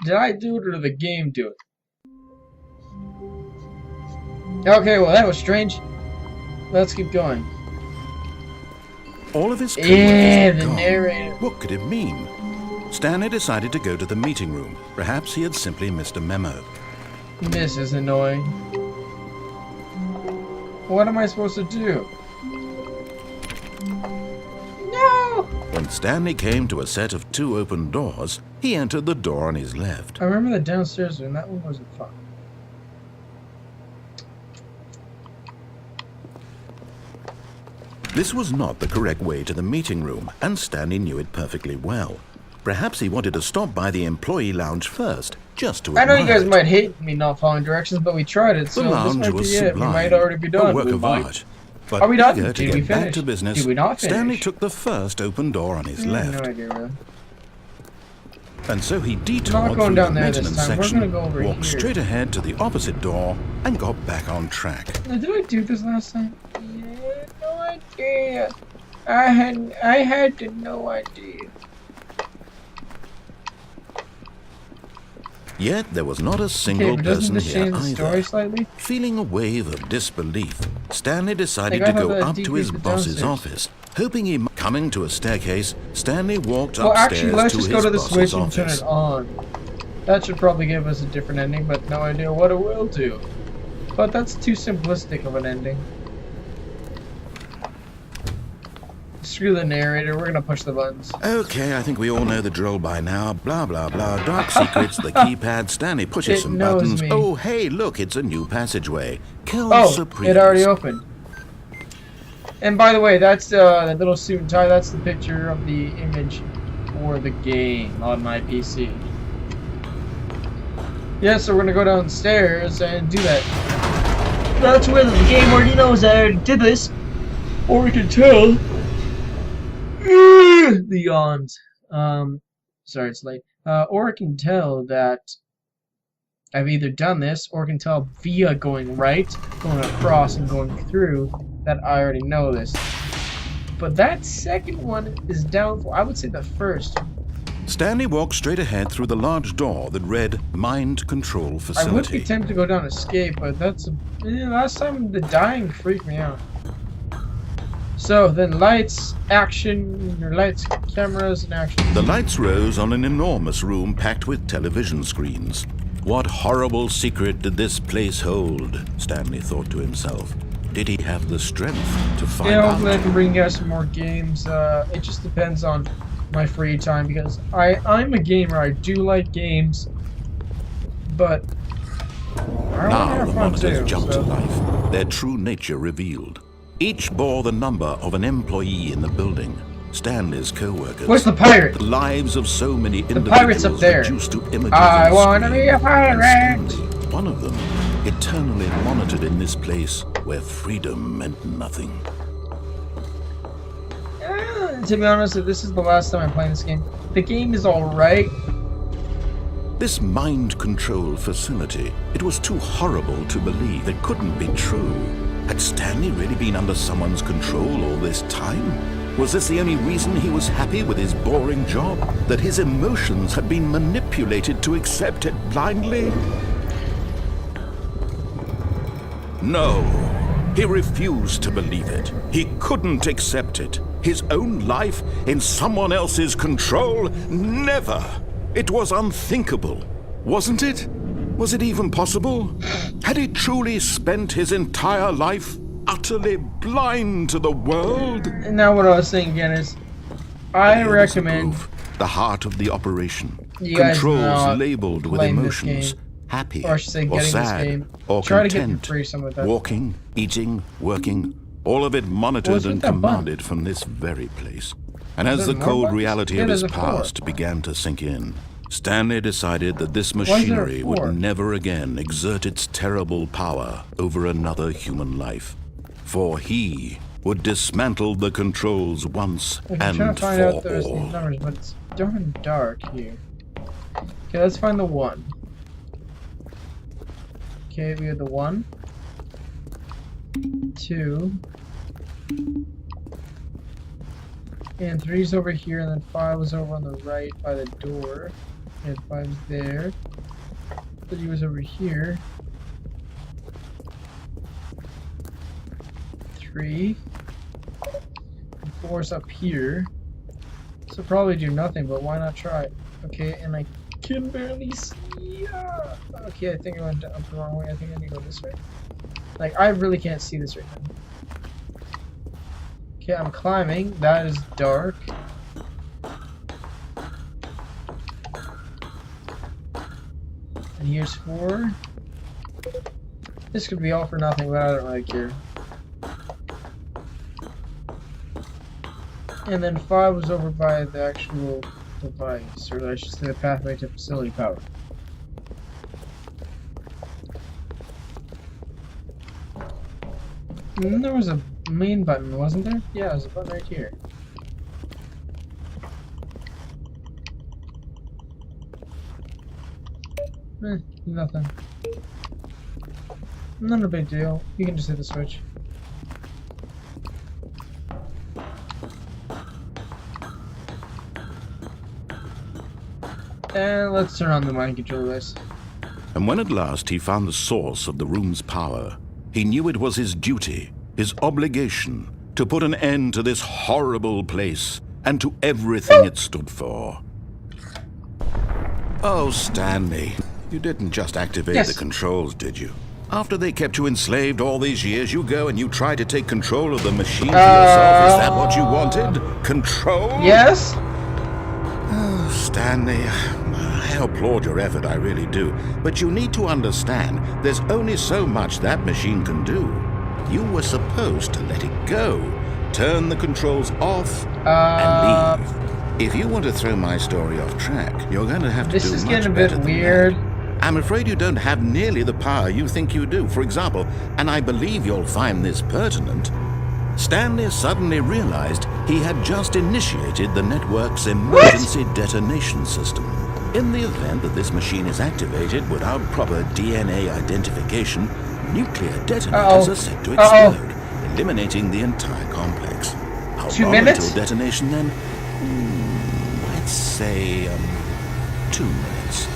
Did I do it or did the game do it? Okay, well that was strange. Let's keep going. All of his coworkers had the gone. narrator. What could it mean? Stanley decided to go to the meeting room. Perhaps he had simply missed a memo. This is annoying. What am I supposed to do? No! When Stanley came to a set of 2 open doors, he entered the door on his left. I remember the downstairs room. That one wasn't fun. This was not the correct way to the meeting room, and Stanley knew it perfectly well. Perhaps he wanted to stop by the employee lounge first, just to I know you admire guys it. might hate me not following directions, but we tried it, so The this lounge might was be it. We sublime, might already be done. a work We of might. art. But Are we done? eager to Did we get back finish? to business, Did we not finish? Stanley took the first open door on his I have left. no idea, really. And so he Not detoured going through down the there this maintenance time. We're section, gonna go over walked here. straight ahead to the opposite door, and got back on track. Now, did I do this last time? Yeah, no idea. I had no idea. Yet there was not a Okay, single but doesn't person this here change the story either. slightly? Feeling a wave of disbelief, Stanley decided Like, I to thought go that up to his decreased the boss's downstairs. office. Hoping he might... Coming to a staircase, Stanley walked Well, upstairs actually, let's to just his go to the boss's switch and turn office. it on. That should probably give us a different ending, but no idea what it will do. But that's too simplistic of an ending. Screw the narrator, we're gonna push the buttons. Okay, I think we all know the drill by now. Blah, blah, blah. Dark secrets, the keypad. Stanley pushes It some knows buttons. me. Oh, hey, look, it's a new passageway. Kill Oh, surprise. it already opened. And by the way, that's that little suit and tie. That's the picture of the image for the game on my PC. Yeah, so we're gonna go downstairs and do that. That's whether the game already knows I already did this, or we can tell. The yawns. Sorry, it's late. Or I can tell that I've either done this, or I can tell via going right, going across, and going through that I already know this. But that second one is doubtful. I would say the first. Stanley walked straight ahead through the large door that read Mind Control I would Facility. be tempted to go down escape, but that's last time the dying freaked me out. So then lights, action, or lights, cameras, and action. The lights rose on an enormous room packed with television screens. What horrible secret did this place hold? Stanley thought to himself. Did he have the strength to find Yeah, hopefully I out? can bring you guys some more games. It just depends on my free time, because I'm a gamer. I do like games, but I want to Now have the fun monitors too. jumped So. to life, their true nature revealed. Each bore the number of an employee in the building. Stanley's co-workers. Where's the pirate? The lives of so many individuals pirate's up there. reduced to images I on wanna screen. be a And pirate. Stanley, one of them, eternally monitored in this place where freedom meant nothing. To be honest, this is the last time I'm playing this game. The game is alright. This mind control facility, it was too horrible to believe. It couldn't be true. Had Stanley really been under someone's control all this time? Was this the only reason he was happy with his boring job? That his emotions had been manipulated to accept it blindly? No, he refused to believe it. He couldn't accept it. His own life in someone else's control? Never! It was unthinkable, wasn't it? Was it even possible? Had he truly spent his entire life utterly blind to the world? And now what I was saying again is, I Here was the recommend proof. The heart of the operation. you guys Controls not labeled with playing this emotions. game. Happy Or I should say or getting this sad game. or Try to get content. for free some of that. Walking, eating, working. All of it monitored What's with and that button? commanded from this very place. And as there the more cold buttons? reality Yeah, of his there's a 4. past began to sink in, Stanley decided that this is there a machinery 4? would never again exert its terrible power over another human life. For he would dismantle the controls once I'm and trying to find for out those all. numbers, but it's darn dark here. Okay, let's find the 1. Okay, we have the 1, 2, and 3's over here, and then 5 was over on the right by the door. Okay, 5's there. 3 was over here. 3. And 4's up here. So probably do nothing, but why not try? Okay, and I can barely see. Okay, I think I went up the wrong way. I think I need to go this way. Like, I really can't see this right now. Okay, I'm climbing. That is dark. And here's 4. This could be all for nothing, but I don't really care. And then 5 was over by the actual device, or I should say the pathway to facility power. And then there was a main button, wasn't there? Yeah, there's a button right here. Nothing. Not a big deal. You can just hit the switch. And let's turn on the mind control device. And when at last he found the source of the room's power, he knew it was his duty, his obligation, to put an end to this horrible place and to everything it stood for. Oh, Stanley, you didn't just activate the controls, did you? After they kept you enslaved all these years, you go and you try to take control of the machine for yourself. Is that what you wanted? Control? Yes? Oh, Stanley, I applaud your effort, I really do. But you need to understand, there's only so much that machine can do. You were supposed to let it go, turn the controls off, and leave. If you want to throw my story off track, you're going to have to do much better. This is getting a bit weird. I'm afraid you don't have nearly the power you think you do. For example, and I believe you'll find this pertinent, Stanley suddenly realized he had just initiated the network's emergency detonation system. In the event that this machine is activated without proper DNA identification, nuclear detonators are set to explode, eliminating the entire complex. How 2 long minutes? until detonation then? Let's say 2 minutes.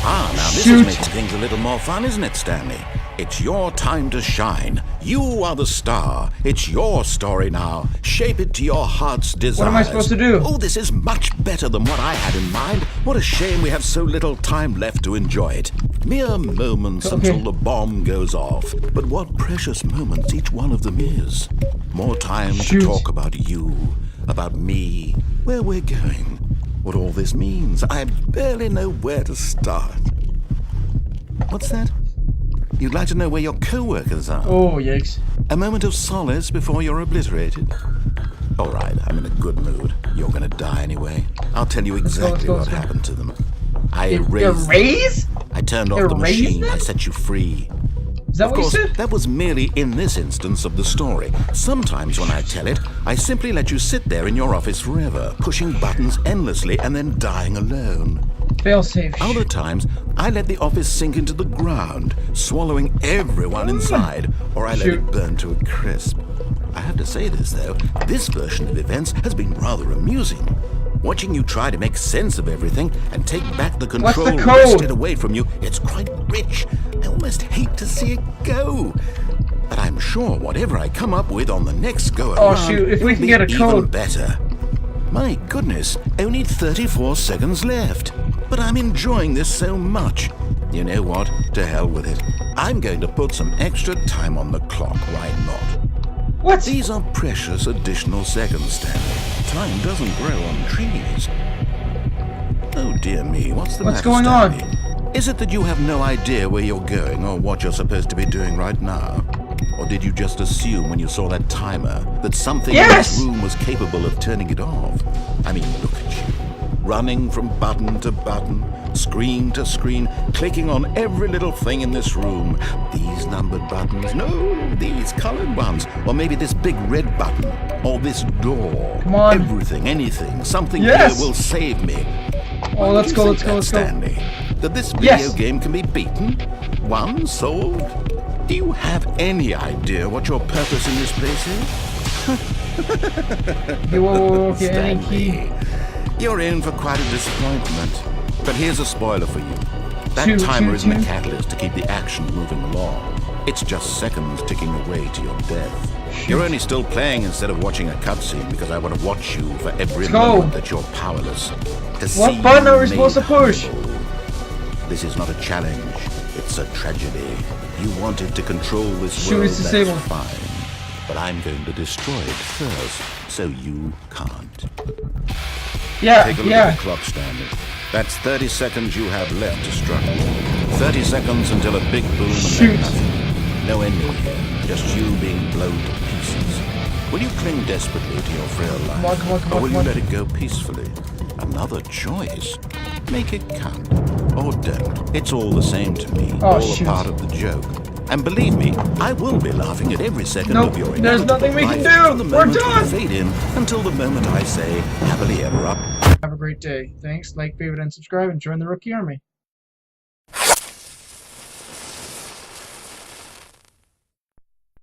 Ah, now this is making things a little more fun, isn't it, Stanley? It's your time to shine. You are the star. It's your story now. Shape it to your heart's desires. What am I supposed to do? Oh, this is much better than what I had in mind. What a shame we have so little time left to enjoy it. Mere moments until the bomb goes off. But what precious moments each one of them is. More time to talk about you, about me, where we're going, what all this means. I barely know where to start. What's that? You'd like to know where your co-workers are? Oh, yikes. A moment of solace before you're obliterated? All right, I'm in a good mood. You're gonna die anyway. I'll tell you exactly what happened to them. I erased them. I turned off the machine. I set you free. Is that what you said? That was merely in this instance of the story. Sometimes when I tell it, I simply let you sit there in your office forever, pushing buttons endlessly and then dying alone. Failsafe. Other times, I let the office sink into the ground, swallowing everyone inside, or I let it burn to a crisp. I have to say this, though, this version of events has been rather amusing. Watching you try to make sense of everything and take back the control wrested away from you, it's quite rich. I almost hate to see it go. But I'm sure whatever I come up with on the next go-around, if we can get a code, even better. My goodness, only 34 seconds left. But I'm enjoying this so much. You know what? To hell with it. I'm going to put some extra time on the clock, why not? What? These are precious additional seconds, Stanley. Time doesn't grow on trees. Oh dear me, what's the matter, going Stanley? on? Is it that you have no idea where you're going or what you're supposed to be doing right now? Or did you just assume when you saw that timer that something in this room was capable of turning it off? I mean, look at you. Running from button to button, screen to screen, clicking on every little thing in this room. These numbered buttons, no, these colored ones. Or maybe this big red button, or this door. Come on. Everything, anything, something here will save me. Oh, let's go, let's go, let's go. Stanley, that this video game can be beaten? Won? Solved? Do you have any idea what your purpose in this place is? Okay, Stanley, you're in for quite a disappointment. But here's a spoiler for you. That timer isn't a catalyst to keep the action moving along. It's just seconds ticking away to your death. You're only still playing instead of watching a cutscene because I want to watch you for every moment that you're powerless. What button are we supposed to push? This is not a challenge. It's a tragedy. You wanted to control this Shoot, world, it's disabled. that's fine. But I'm going to destroy it first, so you can't. Yeah, Take a look at the clock, Stanley. That's 30 seconds you have left to struggle. 30 seconds until a big boom and then nothing. No ending here, just you being blown to pieces. Will you cling desperately to your frail life, or will you let it go peacefully? Another choice. Make it count, or don't. It's all the same to me, all a part of the joke. And believe me, I will be laughing at every second of your there's nothing we can do! From the We're moment done! you fade in until the moment I say, happily ever up. Have a great day. Thanks, like, favorite, and subscribe, and join the Rookie Army.